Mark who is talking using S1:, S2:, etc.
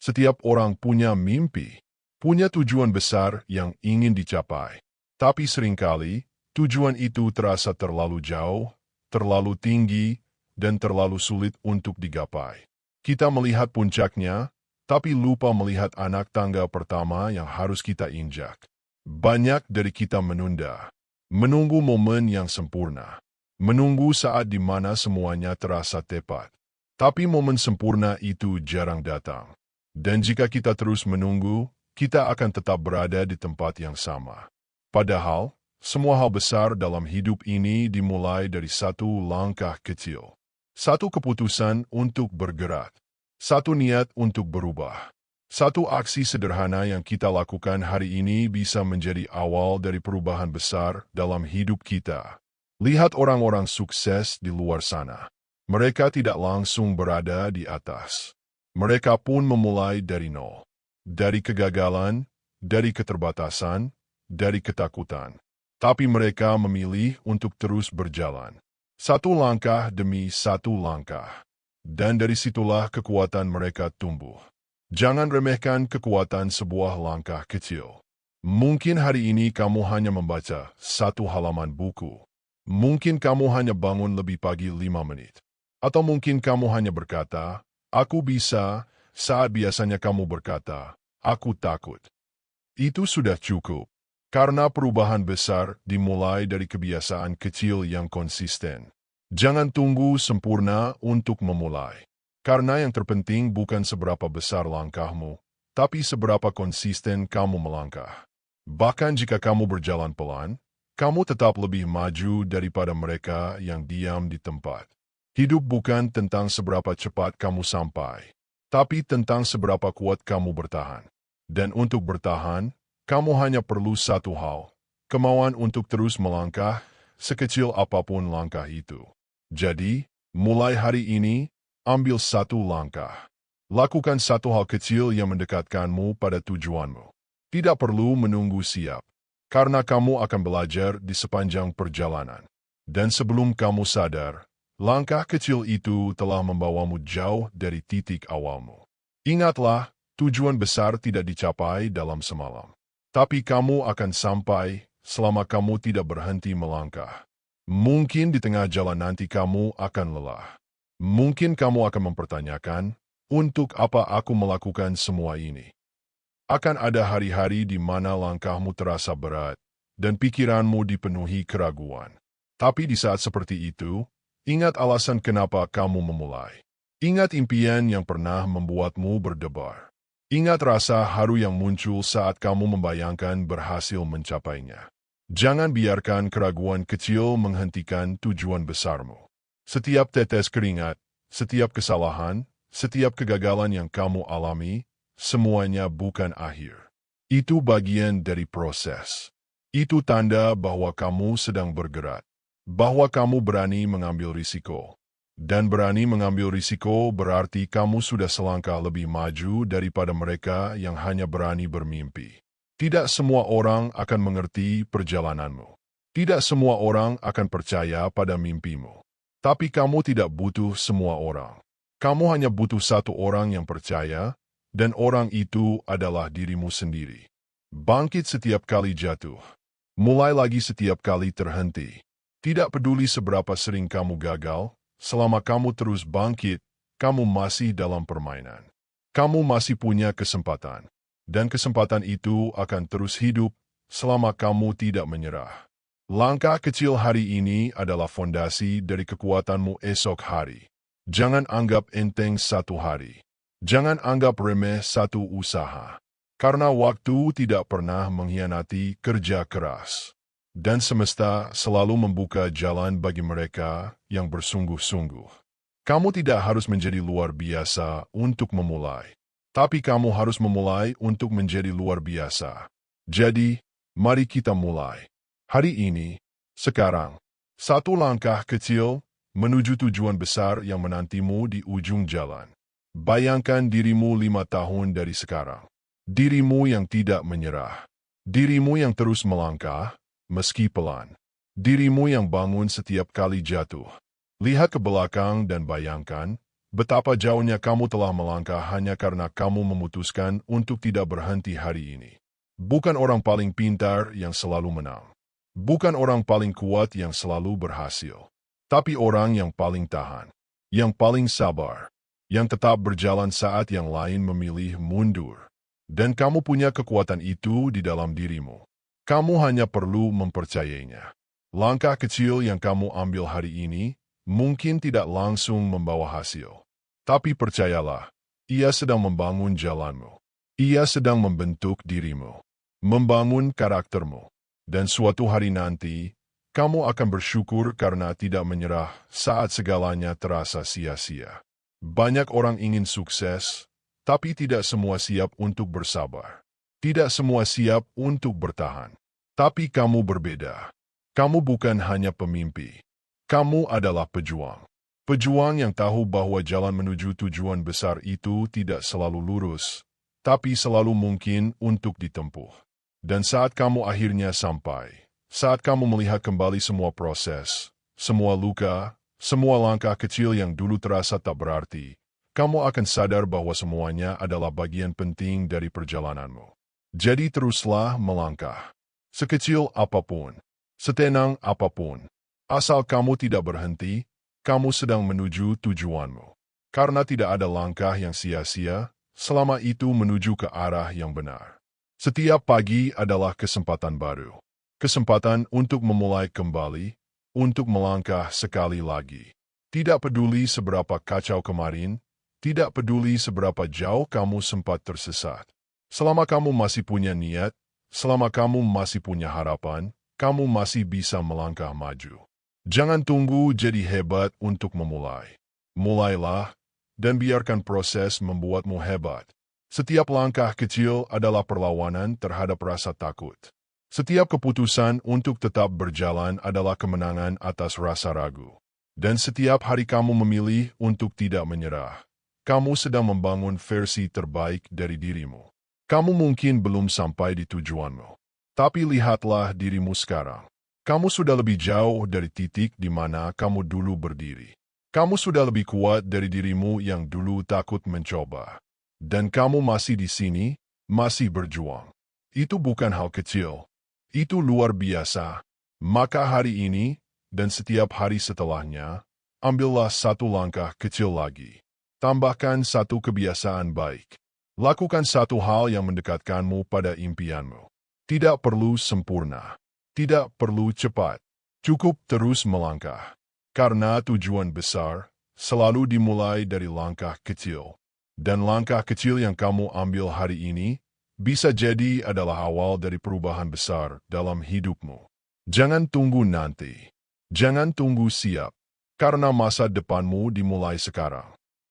S1: Setiap orang punya mimpi, punya tujuan besar yang ingin dicapai. Tapi seringkali, tujuan itu terasa terlalu jauh, terlalu tinggi, dan terlalu sulit untuk digapai. Kita melihat puncaknya, tapi lupa melihat anak tangga pertama yang harus kita injak. Banyak dari kita menunda, menunggu momen yang sempurna, menunggu saat di mana semuanya terasa tepat. Tapi momen sempurna itu jarang datang. Dan jika kita terus menunggu, kita akan tetap berada di tempat yang sama. Padahal, semua hal besar dalam hidup ini dimulai dari satu langkah kecil. Satu keputusan untuk bergerak. Satu niat untuk berubah. Satu aksi sederhana yang kita lakukan hari ini bisa menjadi awal dari perubahan besar dalam hidup kita. Lihat orang-orang sukses di luar sana. Mereka tidak langsung berada di atas. Mereka pun memulai dari nol. Dari kegagalan, dari keterbatasan, dari ketakutan. Tapi mereka memilih untuk terus berjalan. Satu langkah demi satu langkah. Dan dari situlah kekuatan mereka tumbuh. Jangan remehkan kekuatan sebuah langkah kecil. Mungkin hari ini kamu hanya membaca satu halaman buku. Mungkin kamu hanya bangun lebih pagi 5 menit. Atau mungkin kamu hanya berkata, "Aku bisa," saat biasanya kamu berkata, "Aku takut." Itu sudah cukup. Karena perubahan besar dimulai dari kebiasaan kecil yang konsisten. Jangan tunggu sempurna untuk memulai. Karena yang terpenting bukan seberapa besar langkahmu, tapi seberapa konsisten kamu melangkah. Bahkan jika kamu berjalan pelan, kamu tetap lebih maju daripada mereka yang diam di tempat. Hidup bukan tentang seberapa cepat kamu sampai, tapi tentang seberapa kuat kamu bertahan. Dan untuk bertahan, kamu hanya perlu satu hal, kemauan untuk terus melangkah, sekecil apapun langkah itu. Jadi, mulai hari ini, ambil satu langkah. Lakukan satu hal kecil yang mendekatkanmu pada tujuanmu. Tidak perlu menunggu siap, karena kamu akan belajar di sepanjang perjalanan. Dan sebelum kamu sadar, langkah kecil itu telah membawamu jauh dari titik awalmu. Ingatlah, tujuan besar tidak dicapai dalam semalam. Tapi kamu akan sampai selama kamu tidak berhenti melangkah. Mungkin di tengah jalan nanti kamu akan lelah. Mungkin kamu akan mempertanyakan, untuk apa aku melakukan semua ini? Akan ada hari-hari di mana langkahmu terasa berat dan pikiranmu dipenuhi keraguan. Tapi di saat seperti itu, ingat alasan kenapa kamu memulai. Ingat impian yang pernah membuatmu berdebar. Ingat rasa haru yang muncul saat kamu membayangkan berhasil mencapainya. Jangan biarkan keraguan kecil menghentikan tujuan besarmu. Setiap tetes keringat, setiap kesalahan, setiap kegagalan yang kamu alami, semuanya bukan akhir. Itu bagian dari proses. Itu tanda bahwa kamu sedang bergerak. Bahwa kamu berani mengambil risiko. Dan berani mengambil risiko berarti kamu sudah selangkah lebih maju daripada mereka yang hanya berani bermimpi. Tidak semua orang akan mengerti perjalananmu. Tidak semua orang akan percaya pada mimpimu. Tapi kamu tidak butuh semua orang. Kamu hanya butuh satu orang yang percaya, dan orang itu adalah dirimu sendiri. Bangkit setiap kali jatuh. Mulai lagi setiap kali terhenti. Tidak peduli seberapa sering kamu gagal, selama kamu terus bangkit, kamu masih dalam permainan. Kamu masih punya kesempatan. Dan kesempatan itu akan terus hidup selama kamu tidak menyerah. Langkah kecil hari ini adalah fondasi dari kekuatanmu esok hari. Jangan anggap enteng satu hari. Jangan anggap remeh satu usaha. Karena waktu tidak pernah mengkhianati kerja keras. Dan semesta selalu membuka jalan bagi mereka yang bersungguh-sungguh. Kamu tidak harus menjadi luar biasa untuk memulai. Tapi kamu harus memulai untuk menjadi luar biasa. Jadi, mari kita mulai. Hari ini, sekarang. Satu langkah kecil menuju tujuan besar yang menantimu di ujung jalan. Bayangkan dirimu 5 tahun dari sekarang. Dirimu yang tidak menyerah. Dirimu yang terus melangkah, meski pelan. Dirimu yang bangun setiap kali jatuh. Lihat ke belakang dan bayangkan, Betapa jauhnya kamu telah melangkah hanya karena kamu memutuskan untuk tidak berhenti hari ini. Bukan orang paling pintar yang selalu menang. Bukan orang paling kuat yang selalu berhasil. Tapi orang yang paling tahan. Yang paling sabar. Yang tetap berjalan saat yang lain memilih mundur. Dan kamu punya kekuatan itu di dalam dirimu. Kamu hanya perlu mempercayainya. Langkah kecil yang kamu ambil hari ini mungkin tidak langsung membawa hasil. Tapi percayalah, ia sedang membangun jalanmu. Ia sedang membentuk dirimu. Membangun karaktermu. Dan suatu hari nanti, kamu akan bersyukur karena tidak menyerah saat segalanya terasa sia-sia. Banyak orang ingin sukses, tapi tidak semua siap untuk bersabar. Tidak semua siap untuk bertahan. Tapi kamu berbeda. Kamu bukan hanya pemimpi. Kamu adalah pejuang. Pejuang yang tahu bahwa jalan menuju tujuan besar itu tidak selalu lurus, tapi selalu mungkin untuk ditempuh. Dan saat kamu akhirnya sampai, saat kamu melihat kembali semua proses, semua luka, semua langkah kecil yang dulu terasa tak berarti, kamu akan sadar bahwa semuanya adalah bagian penting dari perjalananmu. Jadi teruslah melangkah. Sekecil apapun, setenang apapun, asal kamu tidak berhenti, kamu sedang menuju tujuanmu. Karena tidak ada langkah yang sia-sia, selama itu menuju ke arah yang benar. Setiap pagi adalah kesempatan baru. Kesempatan untuk memulai kembali, untuk melangkah sekali lagi. Tidak peduli seberapa kacau kemarin, tidak peduli seberapa jauh kamu sempat tersesat. Selama kamu masih punya niat, selama kamu masih punya harapan, kamu masih bisa melangkah maju. Jangan tunggu jadi hebat untuk memulai. Mulailah, dan biarkan proses membuatmu hebat. Setiap langkah kecil adalah perlawanan terhadap rasa takut. Setiap keputusan untuk tetap berjalan adalah kemenangan atas rasa ragu. Dan setiap hari kamu memilih untuk tidak menyerah, kamu sedang membangun versi terbaik dari dirimu. Kamu mungkin belum sampai di tujuanmu. Tapi lihatlah dirimu sekarang. Kamu sudah lebih jauh dari titik di mana kamu dulu berdiri. Kamu sudah lebih kuat dari dirimu yang dulu takut mencoba. Dan kamu masih di sini, masih berjuang. Itu bukan hal kecil. Itu luar biasa. Maka hari ini, dan setiap hari setelahnya, ambillah satu langkah kecil lagi. Tambahkan satu kebiasaan baik. Lakukan satu hal yang mendekatkanmu pada impianmu. Tidak perlu sempurna. Tidak perlu cepat. Cukup terus melangkah. Karena tujuan besar selalu dimulai dari langkah kecil. Dan langkah kecil yang kamu ambil hari ini bisa jadi adalah awal dari perubahan besar dalam hidupmu. Jangan tunggu nanti. Jangan tunggu siap. Karena masa depanmu dimulai sekarang.